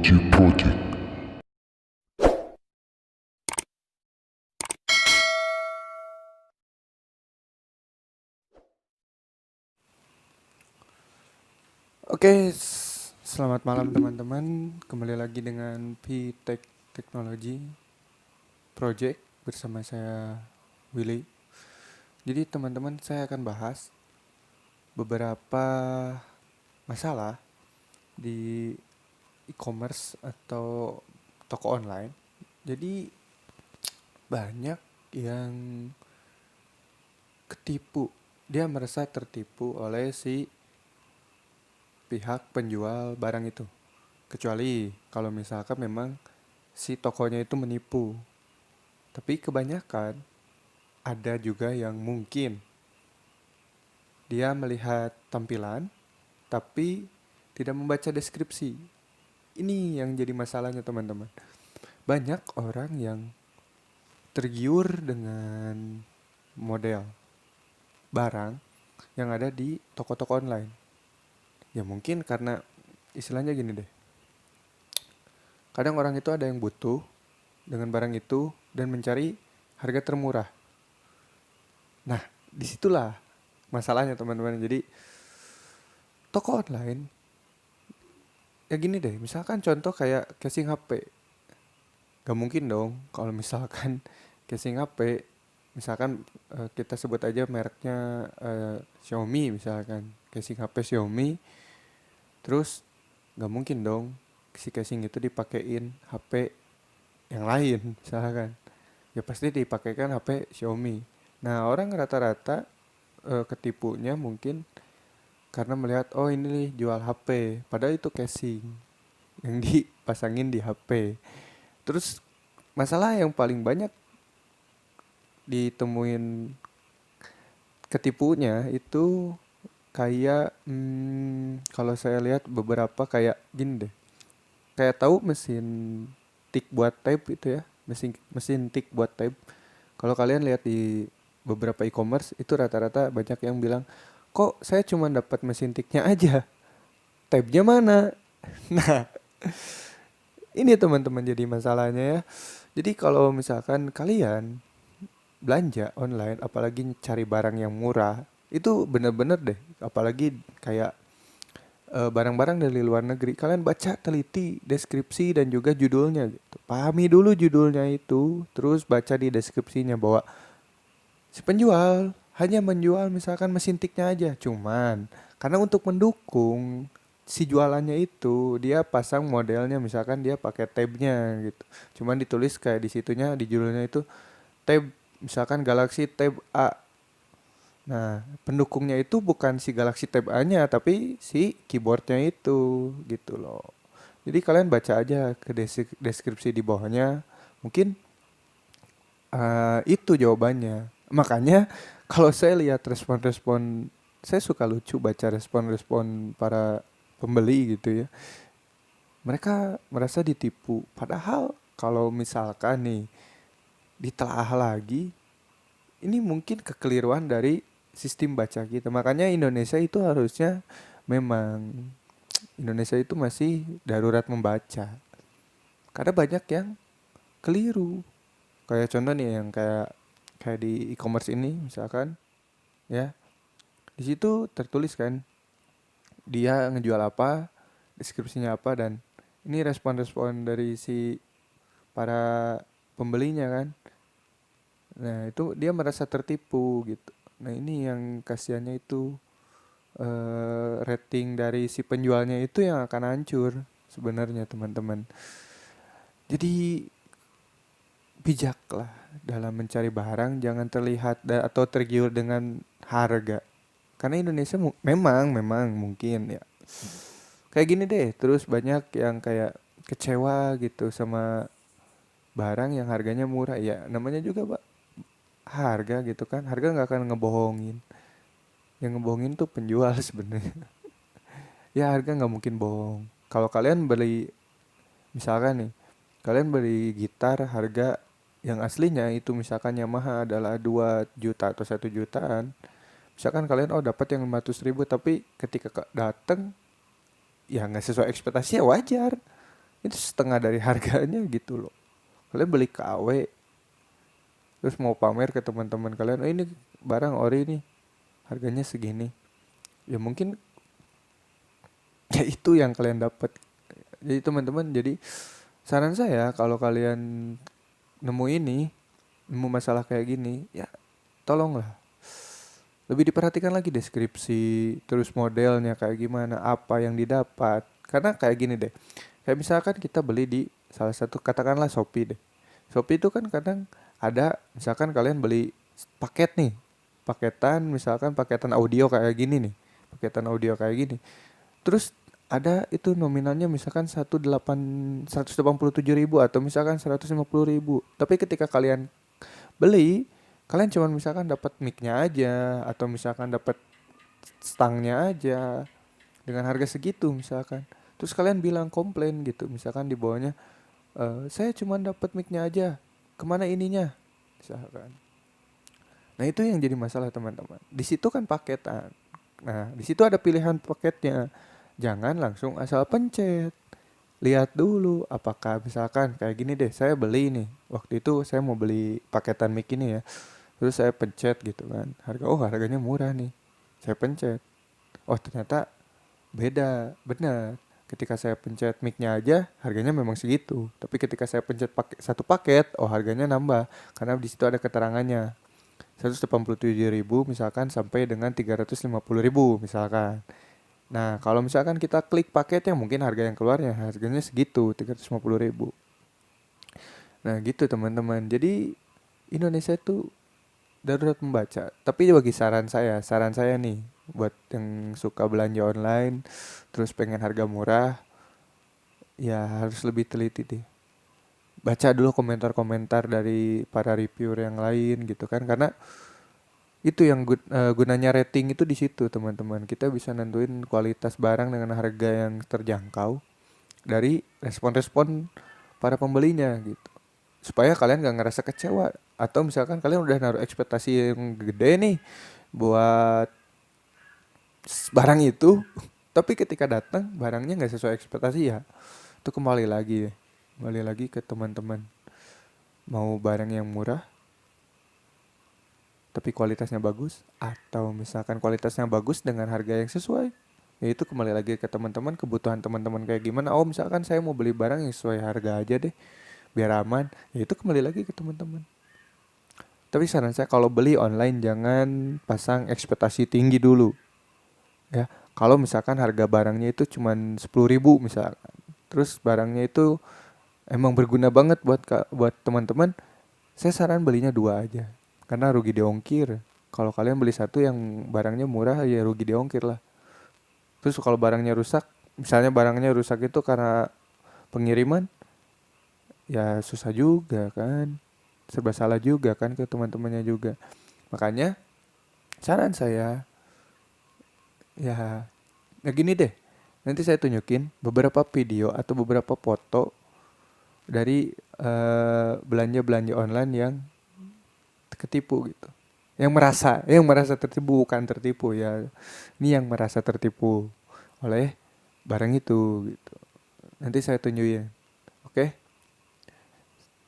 Technology Project. Selamat malam teman-teman. Kembali lagi dengan P-Tech Technology Project bersama saya Willy. Jadi teman-teman, saya akan bahas beberapa masalah di e-commerce atau toko online. Jadi banyak yang ketipu. Dia merasa tertipu oleh si pihak penjual barang itu. Kecuali kalau misalkan memang si tokonya itu menipu. Tapi kebanyakan ada juga yang mungkin dia melihat tampilan tapi tidak membaca deskripsi. Ini yang jadi masalahnya teman-teman. Banyak orang yang tergiur dengan model barang yang ada di toko-toko online. Ya mungkin karena istilahnya gini deh. Kadang orang itu ada yang butuh dengan barang itu dan mencari harga termurah. Nah, disitulah masalahnya teman-teman. Jadi toko online, ya gini deh, misalkan contoh kayak casing HP. Gak mungkin dong kalau misalkan casing HP, misalkan kita sebut aja mereknya Xiaomi misalkan. Casing HP Xiaomi, terus gak mungkin dong si casing itu dipakein HP yang lain misalkan. Ya pasti dipakaikan HP Xiaomi. Nah, orang rata-rata ketipunya mungkin karena melihat oh ini nih jual HP, padahal itu casing yang dipasangin di HP. Terus masalah yang paling banyak ditemuin ketipunya itu kayak kalau saya lihat beberapa kayak gini deh. Kayak tahu mesin tik buat type itu ya, mesin mesin tik buat type. Kalau kalian lihat di beberapa e-commerce itu rata-rata banyak yang bilang, "Kok saya cuma dapat mesin tiknya aja? Tab-nya mana?" Nah, ini teman-teman jadi masalahnya ya. Jadi kalau misalkan kalian belanja online, apalagi cari barang yang murah, itu bener-bener deh. Apalagi kayak barang-barang dari luar negeri, kalian baca teliti deskripsi dan juga judulnya gitu. Pahami dulu judulnya itu, terus baca di deskripsinya bahwa si penjual hanya menjual misalkan mesin tiknya aja. Cuman karena untuk mendukung si jualannya itu dia pasang modelnya, misalkan dia pakai tabnya gitu. Cuman ditulis kayak di situnya di judulnya itu tab, misalkan Galaxy Tab A. Nah, pendukungnya itu bukan si Galaxy Tab A-nya tapi si keyboardnya itu gitu loh. Jadi kalian baca aja ke deskripsi di bawahnya. Mungkin itu jawabannya. Makanya kalau saya lihat respon-respon, saya suka lucu baca respon-respon para pembeli gitu ya. Mereka merasa ditipu. Padahal kalau misalkan nih ditelaah lagi, ini mungkin kekeliruan dari sistem baca kita. Makanya Indonesia itu harusnya memang Indonesia itu masih darurat membaca. Karena banyak yang keliru. Kayak contoh nih yang kayak kayak di e-commerce ini misalkan ya. Di situ tertulis kan dia ngejual apa, deskripsinya apa, dan ini respon-respon dari si para pembelinya kan. Nah, itu dia merasa tertipu gitu. Nah, ini yang kasihannya itu rating dari si penjualnya itu yang akan hancur sebenarnya teman-teman. Jadi bijaklah dalam mencari barang, jangan terlihat atau tergiur dengan harga. Karena Indonesia memang mungkin ya. Kayak gini deh, terus banyak yang kayak kecewa gitu sama barang yang harganya murah. Ya namanya juga Pak, harga gitu kan. Harga nggak akan ngebohongin. Yang ngebohongin tuh penjual sebenarnya. Ya harga nggak mungkin bohong. Kalau kalian beli, misalkan nih, kalian beli gitar harga yang aslinya itu misalkan Yamaha adalah 2 juta atau 1 jutaan. Misalkan kalian oh dapat yang 500 ribu, tapi ketika dateng ya nggak sesuai ekspektasi ya wajar. itu setengah dari harganya gitu loh. Kalian beli KW terus mau pamer ke teman-teman kalian, oh ini barang ori nih, harganya segini. Ya mungkin ya itu yang kalian dapat. Jadi teman-teman, jadi saran saya kalau kalian nemu ini, nemu masalah kayak gini, ya tolonglah lebih diperhatikan lagi deskripsi, terus modelnya kayak gimana, apa yang didapat. Karena kayak gini deh, kayak misalkan kita beli di salah satu, katakanlah Shopee deh. Shopee itu kan kadang ada, misalkan kalian beli paket nih, paketan, misalkan paketan audio kayak gini nih, paketan audio kayak gini. Terus ada itu nominalnya misalkan 187.000 atau misalkan 150.000. Tapi ketika kalian beli, kalian cuma misalkan dapat mic-nya aja atau misalkan dapat stangnya aja dengan harga segitu misalkan. Terus kalian bilang komplain gitu, misalkan di bawahnya, saya cuma dapat mic-nya aja, kemana ininya, misalkan. Nah itu yang jadi masalah teman-teman. Di situ kan paketan. Nah di situ ada pilihan paketnya. Jangan langsung asal pencet. Lihat dulu apakah misalkan kayak gini deh, saya beli nih. Waktu itu saya mau beli paketan mic ini ya. Terus saya pencet gitu kan. Harganya murah nih. Saya pencet. Oh ternyata beda, benar. Ketika saya pencet mic-nya aja harganya memang segitu. Tapi ketika saya pencet satu paket, oh harganya nambah karena di situ ada keterangannya. 187.000 misalkan sampai dengan 350.000 misalkan. Nah, kalau misalkan kita klik paketnya, mungkin harga yang keluarnya harganya segitu, 350.000. Nah, gitu teman-teman. Jadi Indonesia itu darurat membaca. Tapi bagi saran saya nih buat yang suka belanja online terus pengen harga murah, ya harus lebih teliti deh. Baca dulu komentar-komentar dari para reviewer yang lain gitu kan, karena itu yang gunanya rating itu di situ teman-teman. Kita bisa nentuin kualitas barang dengan harga yang terjangkau dari respon-respon para pembelinya gitu. Supaya kalian gak ngerasa kecewa. Atau misalkan kalian udah naruh ekspektasi yang gede nih buat barang itu, tapi ketika datang barangnya gak sesuai ekspektasi, ya itu kembali lagi ke teman-teman. Mau barang yang murah tapi kualitasnya bagus, atau misalkan kualitasnya bagus dengan harga yang sesuai, ya itu kembali lagi ke teman-teman, kebutuhan teman-teman kayak gimana. Oh misalkan saya mau beli barang yang sesuai harga aja deh biar aman, ya itu kembali lagi ke teman-teman. Tapi saran saya kalau beli online jangan pasang ekspektasi tinggi dulu ya. Kalau misalkan harga barangnya itu cuman 10.000 misalkan, terus barangnya itu emang berguna banget buat teman-teman, saya saran belinya 2 aja karena rugi di ongkir. Kalau kalian beli satu yang barangnya murah, ya rugi di ongkir lah. Terus kalau barangnya rusak, misalnya barangnya rusak itu karena pengiriman, ya susah juga kan, serba salah juga kan ke teman-temannya juga. Makanya saran saya, ya gini deh, nanti saya tunjukin beberapa video atau beberapa foto dari belanja-belanja online yang ketipu gitu. Yang merasa tertipu, bukan tertipu ya. Ini yang merasa tertipu oleh barang itu gitu. Nanti saya tunjukin. Oke?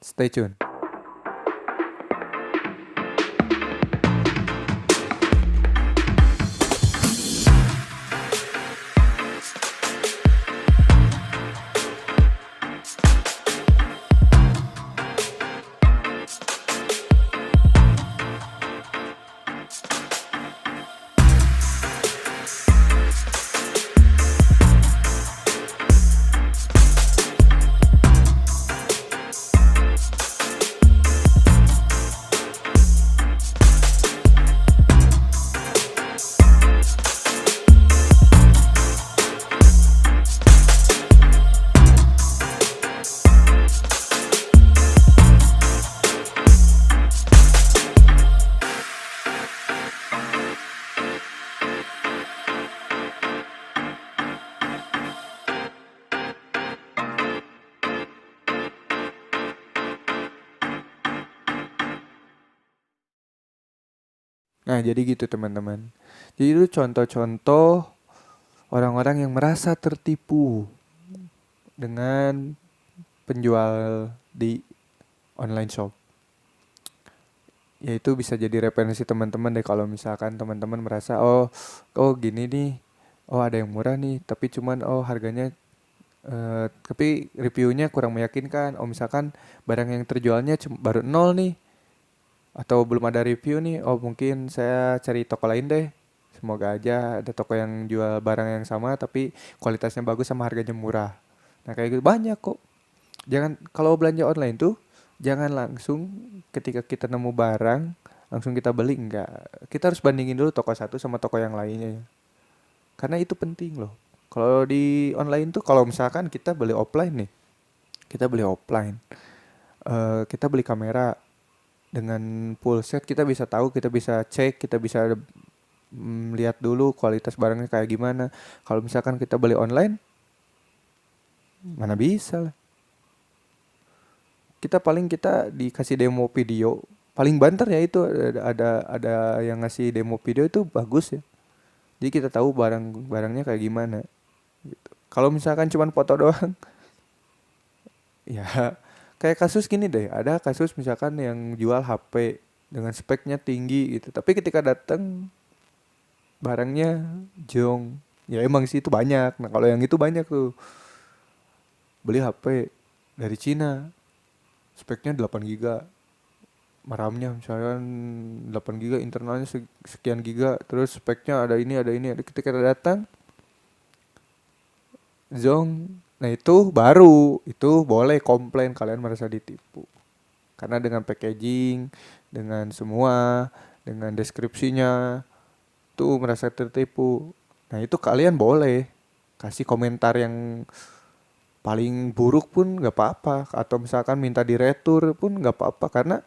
Stay tune. Nah, jadi gitu teman-teman. Jadi itu contoh-contoh orang-orang yang merasa tertipu dengan penjual di online shop. Ya itu bisa jadi referensi teman-teman deh kalau misalkan teman-teman merasa oh gini nih, oh ada yang murah nih, tapi cuman harganya tapi reviewnya kurang meyakinkan. Oh misalkan barang yang terjualnya baru nol nih, atau belum ada review nih, oh mungkin saya cari toko lain deh. Semoga aja ada toko yang jual barang yang sama tapi kualitasnya bagus sama harganya murah. Nah kayak gitu banyak kok. Jangan kalau belanja online tuh jangan langsung ketika kita nemu barang langsung kita beli, enggak. Kita harus bandingin dulu toko satu sama toko yang lainnya ya. Karena itu penting loh. Kalau di online tuh kalau misalkan kita beli offline nih, kita beli offline, kita beli kamera dengan full set, kita bisa tahu, kita bisa cek, kita bisa lihat dulu kualitas barangnya kayak gimana. Kalau misalkan kita beli online, mana bisa lah. Kita dikasih demo video, paling banter ya itu ada yang ngasih demo video itu bagus ya. Jadi kita tahu barangnya kayak gimana. Gitu. Kalau misalkan cuma foto doang, ya kayak kasus gini deh. Ada kasus misalkan yang jual HP dengan speknya tinggi gitu, tapi ketika datang barangnya jong. Ya emang sih itu banyak. Nah kalau yang itu banyak tuh, beli HP dari Cina, speknya 8 giga, RAM-nya misalnya 8 giga, internalnya sekian giga, terus speknya ada ini, ketika datang zong. Nah itu baru, itu boleh komplain kalian merasa ditipu. Karena dengan packaging, dengan semua, dengan deskripsinya, tuh merasa tertipu. Nah itu kalian boleh kasih komentar yang paling buruk pun nggak apa-apa, atau misalkan minta diretur pun nggak apa-apa, karena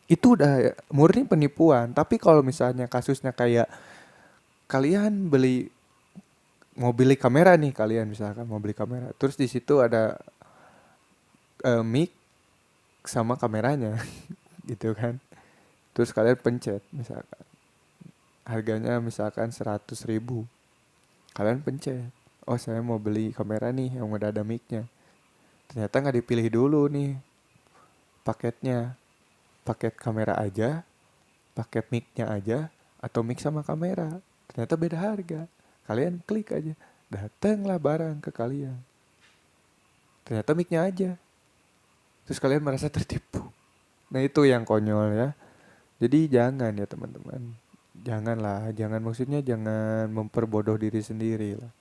itu udah murni penipuan. Tapi kalau misalnya kasusnya kayak kalian mau beli kamera nih, kalian misalkan mau beli kamera, terus di situ ada mic sama kameranya gitu kan, terus kalian pencet misalkan harganya misalkan 100.000, kalian pencet oh saya mau beli kamera nih yang udah ada micnya, ternyata nggak dipilih dulu nih paketnya, paket kamera aja, paket micnya aja, atau mic sama kamera, ternyata beda harga. Kalian klik aja, datanglah barang ke kalian, ternyata micnya aja, terus kalian merasa tertipu. Nah itu yang konyol ya. Jadi jangan ya teman-teman, janganlah, jangan, maksudnya jangan memperbodoh diri sendiri lah.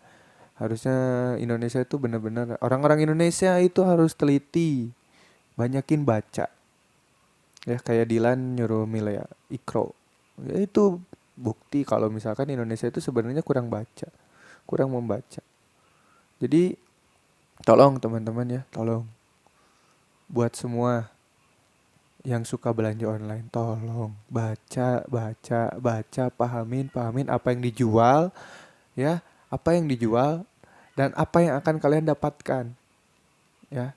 Harusnya Indonesia itu benar-benar, orang-orang Indonesia itu harus teliti, banyakin baca. Ya kayak Dilan nyuruh Milea Ikro. Ya itu bukti kalau misalkan Indonesia itu sebenarnya kurang baca, kurang membaca. Jadi tolong teman-teman ya, tolong buat semua yang suka belanja online, tolong baca, baca, baca, pahamin apa yang dijual ya, apa yang dijual dan apa yang akan kalian dapatkan ya.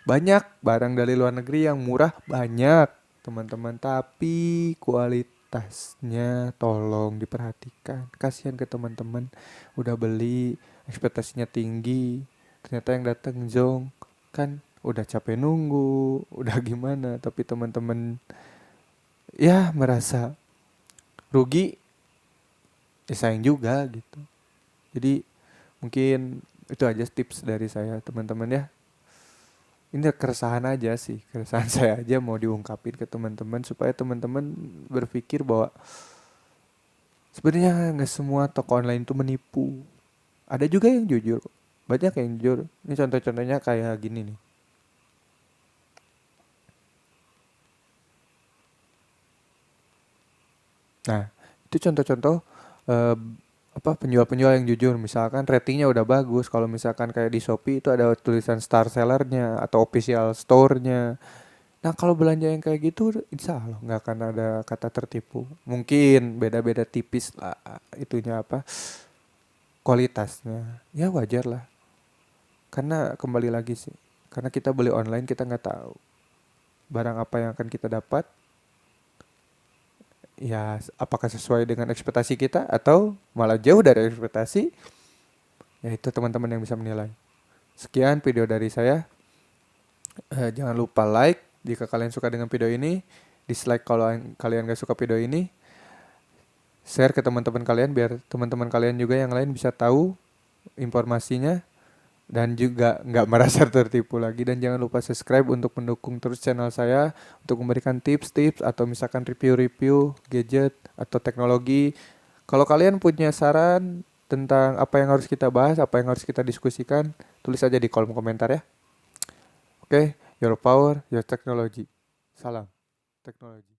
Banyak barang dari luar negeri yang murah, banyak teman-teman, tapi kualitasnya tolong diperhatikan. Kasihan ke teman-teman udah beli, ekspektasinya tinggi, ternyata yang datang zong, kan udah capek nunggu, udah gimana, tapi teman-teman ya merasa rugi, ya sayang juga gitu. Jadi mungkin itu aja tips dari saya teman-teman ya. Ini keresahan aja sih, keresahan saya aja mau diungkapin ke teman-teman supaya teman-teman berpikir bahwa sebenarnya nggak semua toko online itu menipu. Ada juga yang jujur, banyak yang jujur. Ini contoh-contohnya kayak gini nih. Nah, itu contoh-contoh eh, penjual-penjual yang jujur. Misalkan ratingnya udah bagus. Kalau misalkan kayak di Shopee itu ada tulisan star sellernya atau official store-nya. Nah kalau belanja yang kayak gitu insya Allah nggak akan ada kata tertipu. Mungkin beda-beda tipis lah itunya kualitasnya. Ya wajar lah. Karena kembali lagi sih. Karena kita beli online kita nggak tahu barang apa yang akan kita dapat. Ya apakah sesuai dengan ekspektasi kita atau malah jauh dari ekspektasi. Ya itu teman-teman yang bisa menilai. Sekian video dari saya. Jangan lupa like jika kalian suka dengan video ini, dislike kalau kalian gak suka video ini, share ke teman-teman kalian biar teman-teman kalian juga yang lain bisa tahu informasinya dan juga nggak merasa tertipu lagi. Dan jangan lupa subscribe untuk mendukung terus channel saya untuk memberikan tips-tips atau misalkan review-review gadget atau teknologi. Kalau kalian punya saran tentang apa yang harus kita bahas, apa yang harus kita diskusikan, tulis aja di kolom komentar ya. Oke, your power, your technology. Salam teknologi.